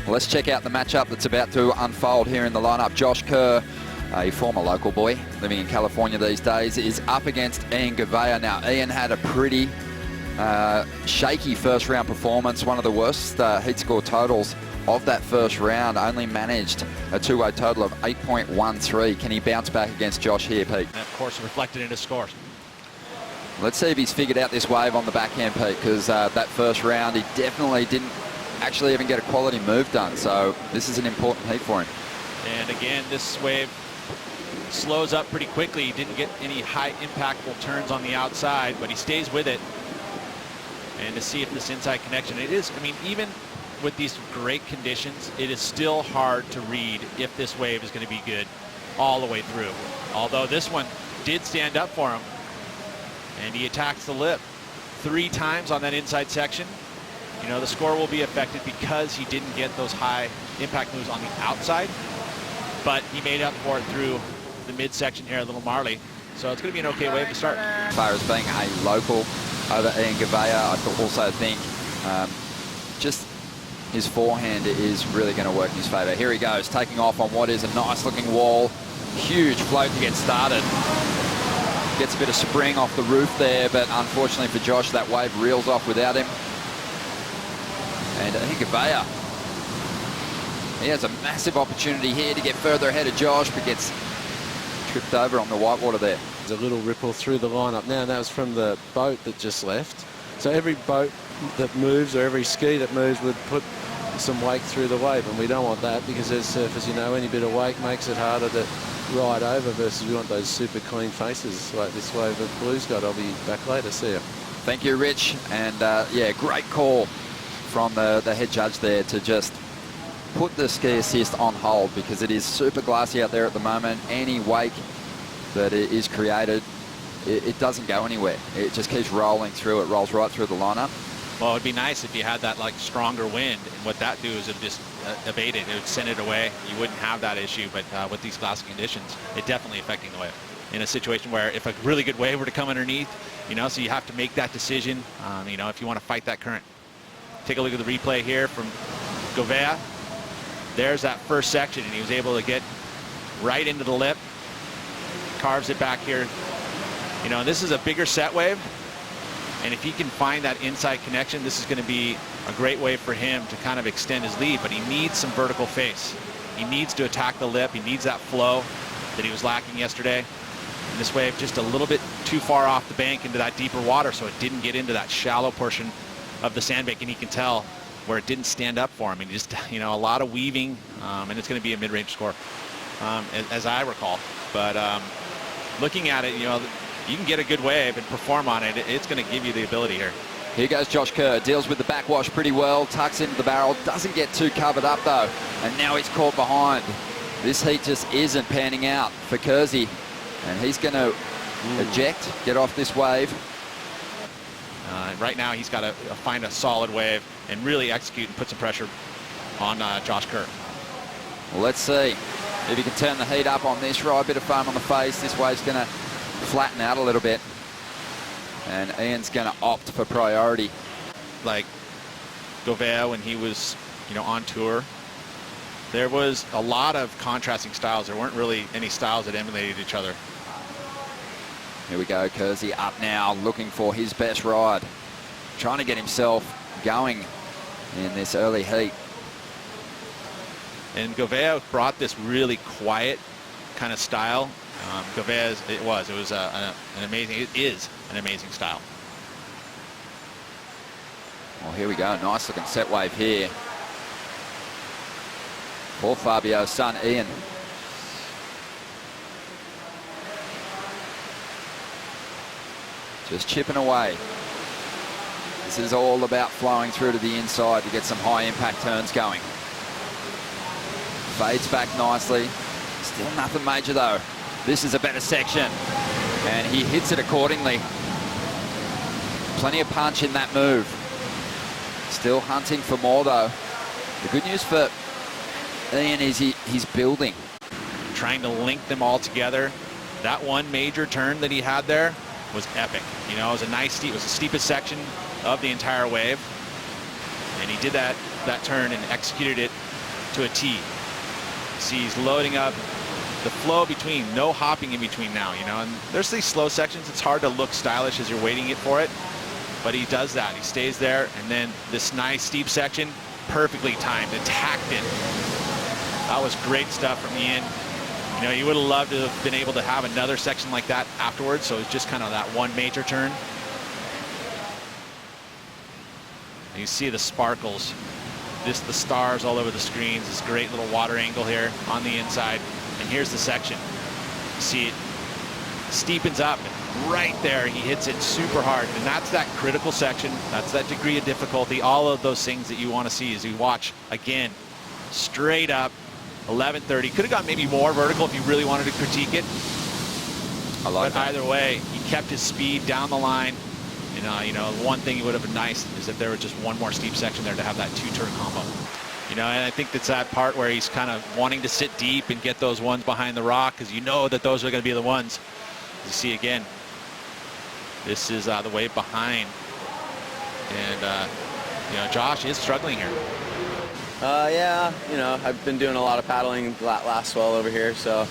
Let's check out the matchup that's about to unfold here in the lineup. Josh Kerr, a former local boy living in California these days, is up against Ian Gouveia. Now, Ian had a pretty shaky first round performance, one of the worst heat score totals of that first round, only managed a two-way total of 8.13. Can he bounce back against Josh here, Pete? And of course, reflected in his scores. Let's see if he's figured out this wave on the backhand, Pete, because that first round, he definitely didn't actually even get a quality move done. So this is an important heat for him. And again, this wave slows up pretty quickly. He didn't get any high impactful turns on the outside, but he stays with it. And to see if this inside connection, it is, I mean, even with these great conditions, it is still hard to read if this wave is going to be good all the way through. Although this one did stand up for him, and he attacks the lip 3 times on that inside section. You know, the score will be affected because he didn't get those high impact moves on the outside, but he made up for it through the midsection here, a little Marley. So it's going to be an okay wave to start. As far as being a local over Ian Gouveia, I also think just his forehand is really going to work in his favour. Here he goes, taking off on what is a nice looking wall. Huge float to get started. Gets a bit of spring off the roof there, but unfortunately for Josh, that wave reels off without him. And Ian Gouveia, he has a massive opportunity here to get further ahead of Josh, but gets tripped over on the whitewater there. There's a little ripple through the lineup now. That was from the boat that just left. So every boat that moves or every ski that moves would put some wake through the wave, and we don't want that because as surfers, you know, any bit of wake makes it harder to ride over versus we want those super clean faces like this wave that Blue's got. I'll be back later. See you. Thank you, Rich. And yeah, great call from the head judge there to just put the ski assist on hold because it is super glassy out there at the moment. Any wake that is created, it doesn't go anywhere. It just keeps rolling through. It rolls right through the lineup. Well, it'd be nice if you had that like stronger wind, and what that do is it just abate it. It would send it away. You wouldn't have that issue, but with these glassy conditions, it definitely affecting the wave. In a situation where if a really good wave were to come underneath, you know, so you have to make that decision, you know, if you want to fight that current. Take a look at the replay here from Gouveia. There's that first section, and he was able to get right into the lip, carves it back here. You know, this is a bigger set wave, and if he can find that inside connection, this is going to be a great way for him to kind of extend his lead, but he needs some vertical face. He needs to attack the lip. He needs that flow that he was lacking yesterday. And this wave just a little bit too far off the bank into that deeper water, so it didn't get into that shallow portion of the sandbank, and he can tell where it didn't stand up for him. And just, you know, a lot of weaving, and it's going to be a mid-range score, as I recall. But looking at it, you know, you can get a good wave and perform on it. It's going to give you the ability here. Here goes Josh Kerr, deals with the backwash pretty well, tucks into the barrel, doesn't get too covered up though, and now he's caught behind. This heat just isn't panning out for Kersey, and he's going to eject, get off this wave. Right now he's got to find a solid wave and really execute and put some pressure on Josh Kerr. Well, let's see if he can turn the heat up on this ride. Bit of foam on the face. This wave's going to flatten out a little bit, and Ian's going to opt for priority. Like Gouveia, when he was, you know, on tour, there was a lot of contrasting styles. There weren't really any styles that emulated each other. Here we go, Kersey up now, looking for his best ride, trying to get himself going in this early heat. And Gouveia brought this really quiet kind of style. Gouveia, it was an amazing, it is an amazing style. Well, here we go, nice looking set wave here for Fabio's son, Ian. Just chipping away. This is all about flowing through to the inside to get some high impact turns going. Fades back nicely. Still nothing major though. This is a better section, and he hits it accordingly. Plenty of punch in that move. Still hunting for more though. The good news for Ian is he's building. Trying to link them all together. That one major turn that he had there was epic. You know, it was a nice steep, it was the steepest section of the entire wave, and he did that that turn and executed it to a T. See, he's loading up the flow between, no hopping in between now, you know, and there's these slow sections. It's hard to look stylish as you're waiting for it, but he does that. He stays there, and then this nice steep section, perfectly timed, attacked it. That was great stuff from Ian. You know, you would have loved to have been able to have another section like that afterwards, so it's just kind of that one major turn. And you see the sparkles, just the stars all over the screens, this great little water angle here on the inside. And here's the section. You see it steepens up, and right there he hits it super hard. And that's that critical section. That's that degree of difficulty. All of those things that you want to see as you watch again, straight up, 1130. Could have got maybe more vertical if you really wanted to critique it. I like that. Either way, he kept his speed down the line. And, you know, one thing that would have been nice is if there was just one more steep section there to have that two-turn combo. You know, and I think it's that part where he's kind of wanting to sit deep and get those ones behind the rock, because you know that those are going to be the ones. You see again, this is the wave behind. And, you know, Josh is struggling here. Yeah, you know, I've been doing a lot of paddling last swell over here, so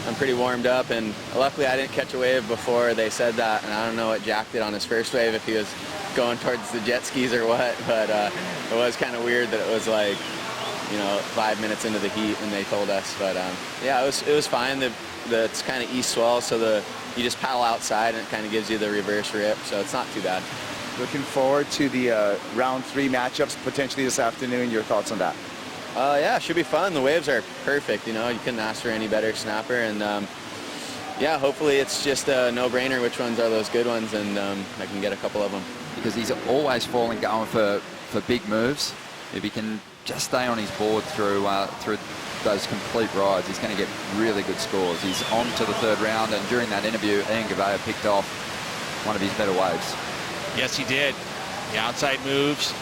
I'm pretty warmed up, and luckily I didn't catch a wave before they said that, and I don't know what Jack did on his first wave, if he was going towards the jet skis or what, but it was kind of weird that it was like, you know, 5 minutes into the heat when they told us, but yeah, it was fine. It's kind of east swell, so you just paddle outside and it kind of gives you the reverse rip, so it's not too bad. Looking forward to the round 3 matchups potentially this afternoon. Your thoughts on that? Yeah, it should be fun. The waves are perfect, you know. You couldn't ask for any better snapper, and yeah, hopefully it's just a no-brainer which ones are those good ones, and I can get a couple of them. Because he's always falling going for big moves. If he can just stay on his board through those complete rides, he's going to get really good scores. He's on to the 3rd round, and during that interview, Ian Gouveia picked off one of his better waves. Yes, he did. The outside moves,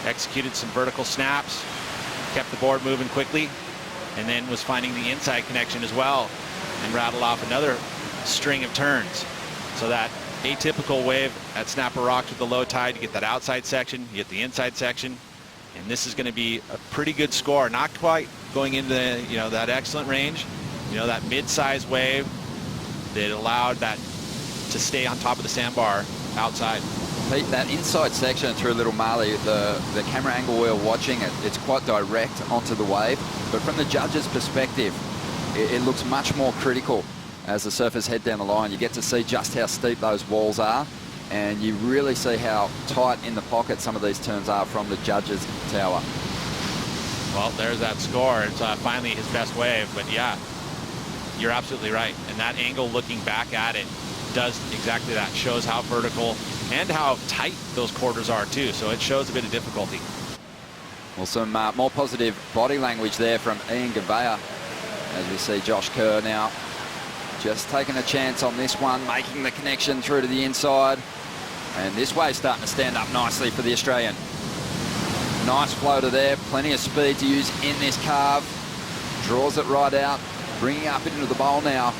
executed some vertical snaps, kept the board moving quickly, and then was finding the inside connection as well, and rattled off another string of turns. So that atypical wave at Snapper Rocks with the low tide, you get that outside section, you get the inside section, and this is going to be a pretty good score. Not quite going into, you know, that excellent range, you know, that mid-size wave that allowed that to stay on top of the sandbar outside. Pete, that inside section through Little Marley, the camera angle we're watching, it's quite direct onto the wave, but from the judge's perspective, it looks much more critical as the surfers head down the line. You get to see just how steep those walls are, and you really see how tight in the pocket some of these turns are from the judge's tower. Well, there's that score. It's finally his best wave, but yeah, you're absolutely right. And that angle looking back at it does exactly that. Shows how vertical and how tight those quarters are too, so it shows a bit of difficulty. Well, some more positive body language there from Ian Gouveia, as we see Josh Kerr now just taking a chance on this one, making the connection through to the inside, and this wave's starting to stand up nicely for the Australian. Nice floater there, plenty of speed to use in this carve, draws it right out, bringing up into the bowl now,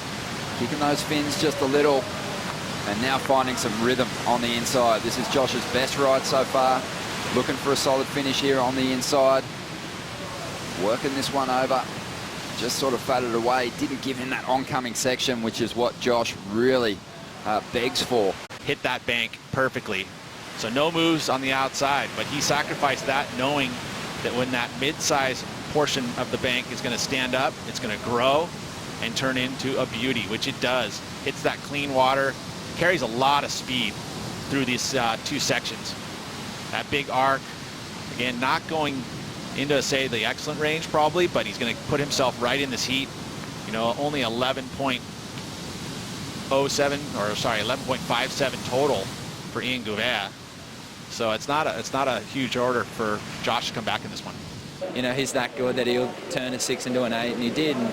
kicking those fins just a little, and now finding some rhythm on the inside. This is Josh's best ride so far. Looking for a solid finish here on the inside. Working this one over. Just sort of faded away. Didn't give him that oncoming section, which is what Josh really begs for. Hit that bank perfectly. So no moves on the outside, but he sacrificed that knowing that when that mid-size portion of the bank is going to stand up, it's going to grow and turn into a beauty, which it does. Hits that clean water. Carries a lot of speed through these 2 sections. That big arc, again, not going into, say, the excellent range probably, but he's going to put himself right in this heat. You know, only 11.07, or sorry, 11.57 total for Ian Gouveia. So it's not a huge order for Josh to come back in this one. You know, he's that good that he'll turn a 6 into an 8, and he did. And,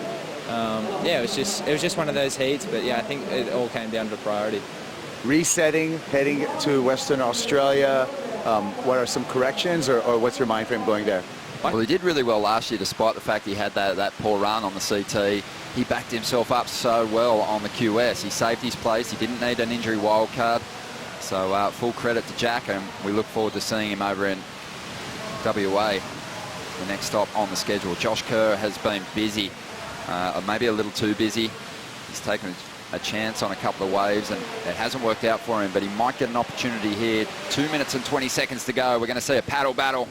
yeah, it was just one of those heats, but yeah, I think it all came down to priority. Resetting, heading to Western Australia, what are some corrections, or what's your mind frame going there? Well, he did really well last year, despite the fact he had that poor run on the CT. He backed himself up so well on the QS. He saved his place. He didn't need an injury wildcard. So full credit to Jack, and we look forward to seeing him over in WA, the next stop on the schedule. Josh Kerr has been busy, maybe a little too busy. He's taken a chance on a couple of waves and it hasn't worked out for him, but he might get an opportunity here. 2 minutes and 20 seconds to go. We're going to see a paddle battle.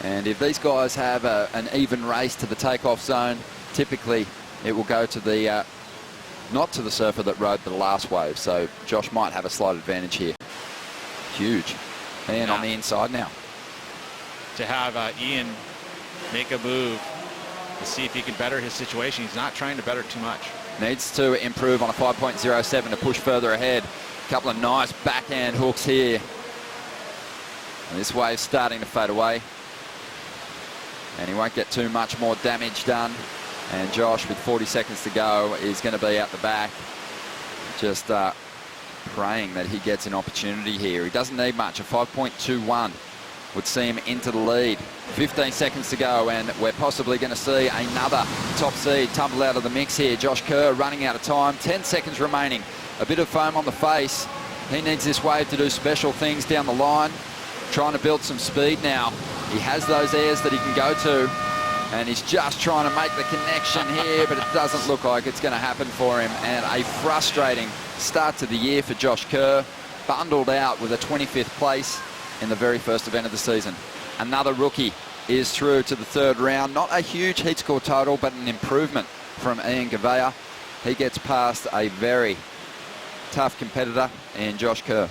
And if these guys have an even race to the takeoff zone, typically it will go to the, not to the surfer that rode the last wave. So Josh might have a slight advantage here. Huge. And on the inside now. To have Ian make a move to see if he can better his situation. He's not trying to better too much. Needs to improve on a 5.07 to push further ahead. A couple of nice backhand hooks here. And this wave's starting to fade away. And he won't get too much more damage done. And Josh, with 40 seconds to go, is going to be out the back. Just praying that he gets an opportunity here. He doesn't need much. A 5.21 would see him into the lead. 15 seconds to go, and we're possibly going to see another top seed tumble out of the mix here. Josh Kerr running out of time. 10 seconds remaining. A bit of foam on the face. He needs this wave to do special things down the line. Trying to build some speed now. He has those airs that he can go to, and he's just trying to make the connection here, but it doesn't look like it's going to happen for him. And a frustrating start to the year for Josh Kerr, bundled out with a 25th place in the very first event of the season. Another rookie is through to the third round. Not a huge heat score total, but an improvement from Ian Gouveia. He gets past a very tough competitor in Josh Kerr.